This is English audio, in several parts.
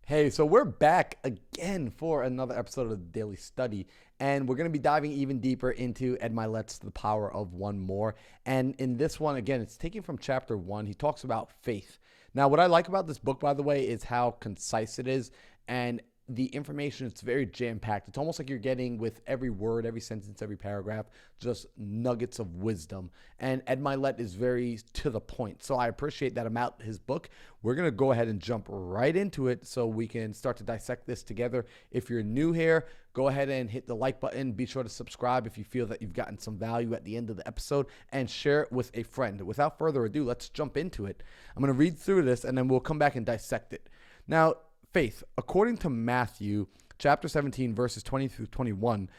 Hey, so we're back again for another episode of the Daily Study, and we're going to be diving even deeper into Ed Mylett's The Power of One More. And in this one, again, it's taken from chapter 1. He talks about faith. Now, what I like about this book, by the way, is how concise it is, and the information, it's very jam-packed. It's almost like you're getting, with every word, every sentence, every paragraph, just nuggets of wisdom. And Ed Mylett is very to the point. So I appreciate that about his book. We're going to go ahead and jump right into it so we can start to dissect this together. If you're new here, go ahead and hit the like button. Be sure to subscribe if you feel that you've gotten some value at the end of the episode, and share it with a friend. Without further ado, let's jump into it. I'm going to read through this, and then we'll come back and dissect it. Now, faith, according to Matthew chapter 17, verses 20 through 21,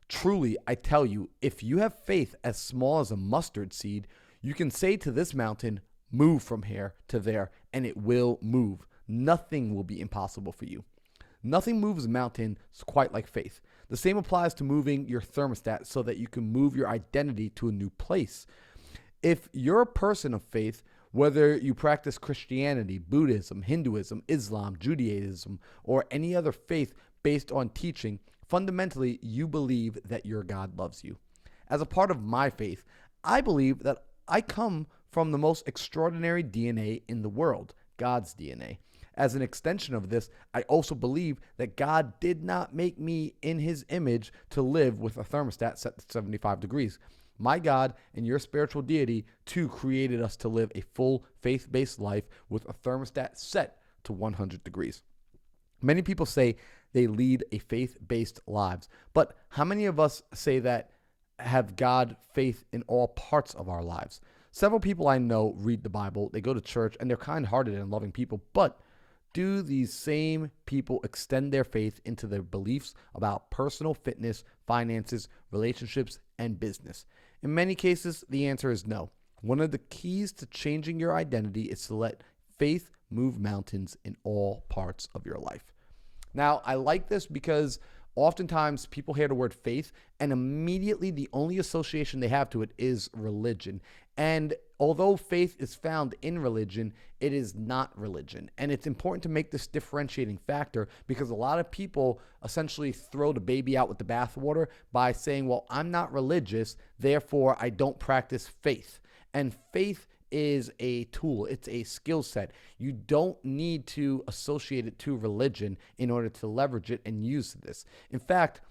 truly I tell you, if you have faith as small as a mustard seed, you can say to this mountain, move from here to there, and it will move. Nothing will be impossible for you. Nothing moves mountains quite like faith. The same applies to moving your thermostat so that you can move your identity to a new place. If you're a person of faith, whether you practice Christianity, Buddhism, Hinduism, Islam, Judaism, or any other faith based on teaching, fundamentally you believe that your God loves you. As a part of my faith, I believe that I come from the most extraordinary DNA in the world, God's DNA. As an extension of this, I also believe that God did not make me in his image to live with a thermostat set to 75 degrees. My God and your spiritual deity too created us to live a full faith-based life with a thermostat set to 100 degrees. Many people say they lead a faith-based lives, but how many of us say that have God faith in all parts of our lives? Several people I know read the Bible, they go to church, and they're kind-hearted and loving people, but do these same people extend their faith into their beliefs about personal fitness, finances, relationships, and business? In many cases, the answer is no. One of the keys to changing your identity is to let faith move mountains in all parts of your life. Now, I like this because oftentimes people hear the word faith and immediately the only association they have to it is religion. And although faith is found in religion, it is not religion. And it's important to make this differentiating factor because a lot of people essentially throw the baby out with the bathwater by saying, well, I'm not religious, therefore I don't practice faith. And faith is a tool. It's a skill set. You don't need to associate it to religion in order to leverage it and use this. In fact,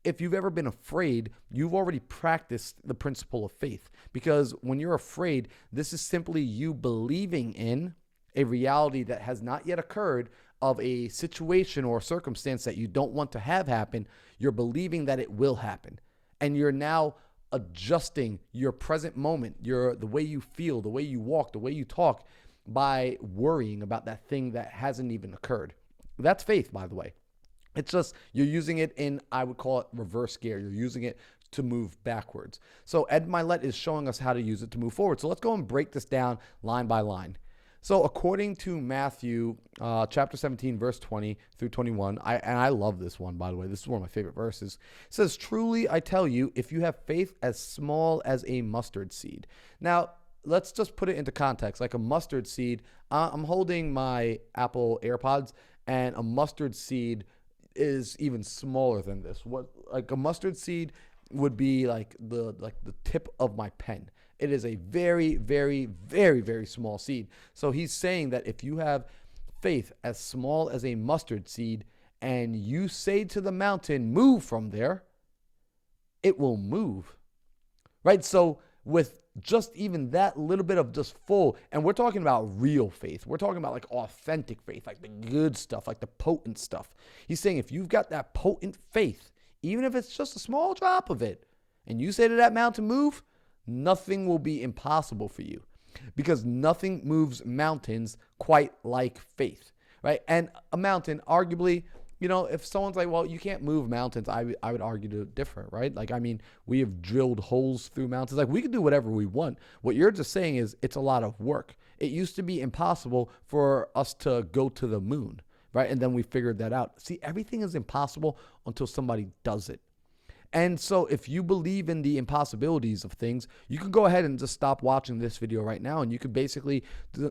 if you've ever been afraid, you've already practiced the principle of faith, because when you're afraid, this is simply you believing in a reality that has not yet occurred of a situation or circumstance that you don't want to have happen. You're believing that it will happen, and you're now adjusting your present moment, the way you feel, the way you walk, the way you talk, by worrying about that thing that hasn't even occurred. That's faith, by the way. It's just you're using it in, I would call it reverse gear. You're using it to move backwards. So Ed Mylett is showing us how to use it to move forward. So let's go and break this down line by line. So according to Matthew chapter 17, verse 20 through 21, I love this one, by the way. This is one of my favorite verses. It says, truly I tell you, if you have faith as small as a mustard seed. Now, let's just put it into context. Like a mustard seed, I'm holding my Apple AirPods, and a mustard seed is even smaller than this. What, like a mustard seed would be like the tip of my pen. It is a very, very, very, very small seed. So he's saying that if you have faith as small as a mustard seed and you say to the mountain, move from there, it will move. Right? So with just even that little bit of just full, and we're talking about real faith. We're talking about like authentic faith, like the good stuff, like the potent stuff. He's saying if you've got that potent faith, even if it's just a small drop of it, and you say to that mountain, move, nothing will be impossible for you, because nothing moves mountains quite like faith, right? And a mountain, arguably, if someone's like, well, you can't move mountains, I would argue to differ, right? Like, I mean, we have drilled holes through mountains. Like, we can do whatever we want. What you're just saying is it's a lot of work. It used to be impossible for us to go to the moon, right? And then we figured that out. See, everything is impossible until somebody does it. And so if you believe in the impossibilities of things, you can go ahead and just stop watching this video right now, and you could basically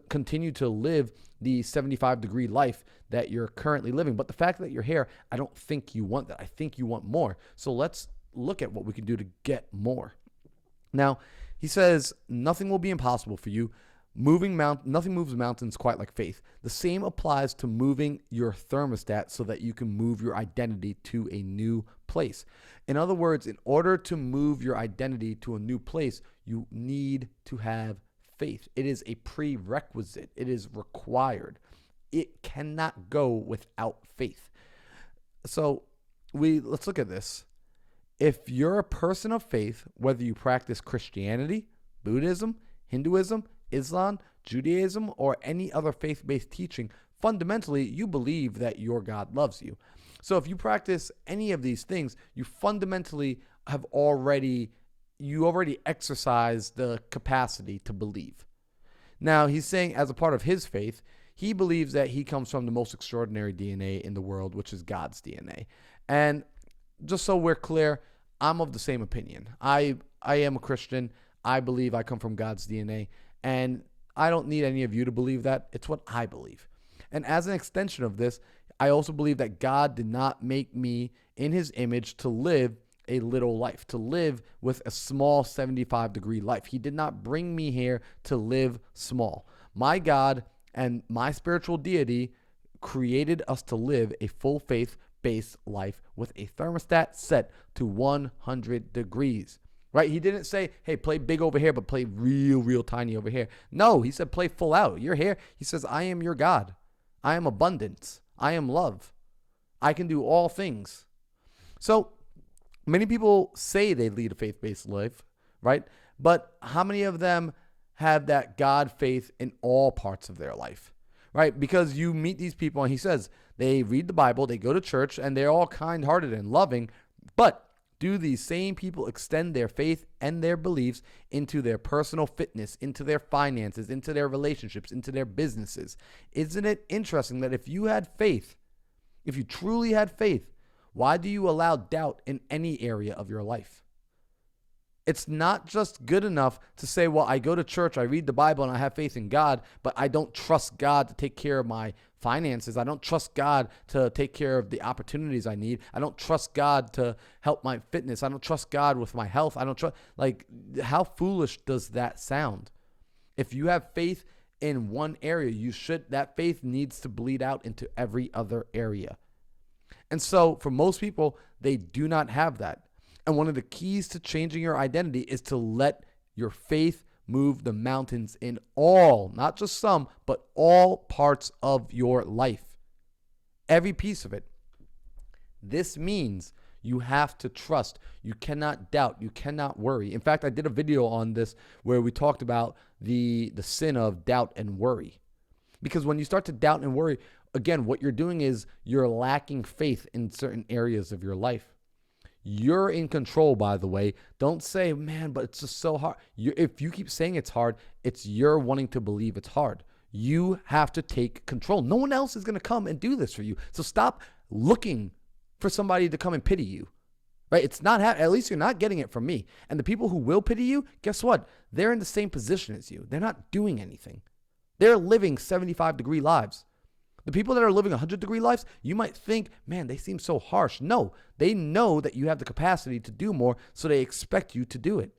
continue to live the 75-degree life that you're currently living. But the fact that you're here, I don't think you want that. I think you want more. So let's look at what we can do to get more. Now, he says, nothing will be impossible for you. Nothing moves mountains quite like faith. The same applies to moving your thermostat so that you can move your identity to a new place. In other words, in order to move your identity to a new place, you need to have faith. It is a prerequisite. It is required. It cannot go without faith. So let's look at this. If you're a person of faith, whether you practice Christianity, Buddhism, Hinduism, Islam, Judaism, or any other faith-based teaching, fundamentally, you believe that your God loves you. So if you practice any of these things, you fundamentally already exercise the capacity to believe. Now, he's saying as a part of his faith, he believes that he comes from the most extraordinary DNA in the world, which is God's DNA. And just so we're clear, I'm of the same opinion. I am a Christian. I believe I come from God's DNA. And I don't need any of you to believe that. It's what I believe. And as an extension of this, I also believe that God did not make me in his image to live a little life, to live with a small 75-degree life. He did not bring me here to live small. My God and my spiritual deity created us to live a full faith-based life with a thermostat set to 100 degrees. Right? He didn't say, hey, play big over here, but play real tiny over here. No, he said, play full out. You're here. He says, I am your God. I am abundance. I am love. I can do all things. So many people say they lead a faith-based life, right? But how many of them have that God faith in all parts of their life, right? Because you meet these people and he says they read the Bible, they go to church, and they're all kind-hearted and loving, but do these same people extend their faith and their beliefs into their personal fitness, into their finances, into their relationships, into their businesses? Isn't it interesting that if you had faith, if you truly had faith, why do you allow doubt in any area of your life? It's not just good enough to say, well, I go to church, I read the Bible, and I have faith in God, but I don't trust God to take care of my finances. I don't trust God to take care of the opportunities I need. I don't trust God to help my fitness. I don't trust God with my health. I don't trust, how foolish does that sound? If you have faith in one area, that faith needs to bleed out into every other area. And so for most people, they do not have that. And one of the keys to changing your identity is to let your faith move the mountains in all, not just some, but all parts of your life. Every piece of it. This means you have to trust. You cannot doubt. You cannot worry. In fact, I did a video on this where we talked about the sin of doubt and worry. Because when you start to doubt and worry, again, what you're doing is you're lacking faith in certain areas of your life. You're in control, by the way. Don't say, man, but it's just so hard. If you keep saying it's hard, it's you're wanting to believe it's hard. You have to take control. No one else is going to come and do this for you. So stop looking for somebody to come and pity you. Right? It's not, at least you're not getting it from me. And the people who will pity you, guess what? They're in the same position as you. They're not doing anything. They're living 75-degree lives. The people that are living 100-degree lives, you might think, man, they seem so harsh. No, they know that you have the capacity to do more, so they expect you to do it.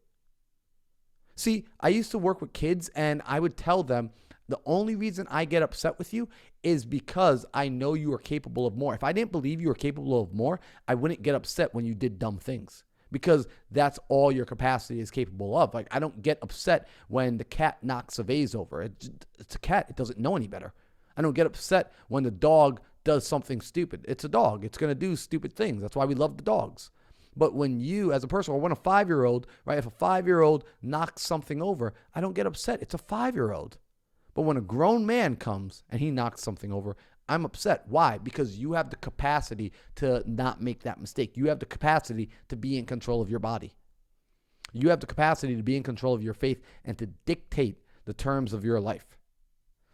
See, I used to work with kids, and I would tell them, the only reason I get upset with you is because I know you are capable of more. If I didn't believe you were capable of more, I wouldn't get upset when you did dumb things, because that's all your capacity is capable of. Like, I don't get upset when the cat knocks a vase over. It's a cat. It doesn't know any better. I don't get upset when the dog does something stupid. It's a dog. It's going to do stupid things. That's why we love the dogs. But when you, as a person, or when a 5-year-old, right, if a 5-year-old knocks something over, I don't get upset. It's a 5-year-old. But when a grown man comes and he knocks something over, I'm upset. Why? Because you have the capacity to not make that mistake. You have the capacity to be in control of your body. You have the capacity to be in control of your faith and to dictate the terms of your life.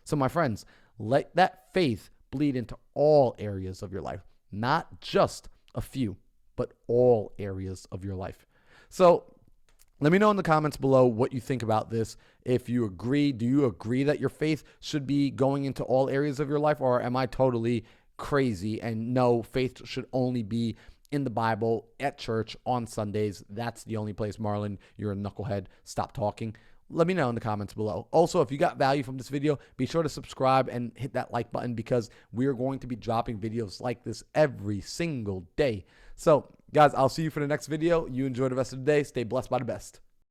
So my friends, let that faith bleed into all areas of your life, not just a few, but all areas of your life. So Let me know in the comments below what you think about this. If you agree, do you agree that your faith should be going into all areas of your life, or am I totally crazy and no, faith should only be in the Bible, at church, on Sundays? That's the only place. Marlon, you're a knucklehead. Stop talking. Let me know in the comments below. Also, if you got value from this video, be sure to subscribe and hit that like button, because we are going to be dropping videos like this every single day. So, guys, I'll see you for the next video. You enjoy the rest of the day. Stay blessed by the best.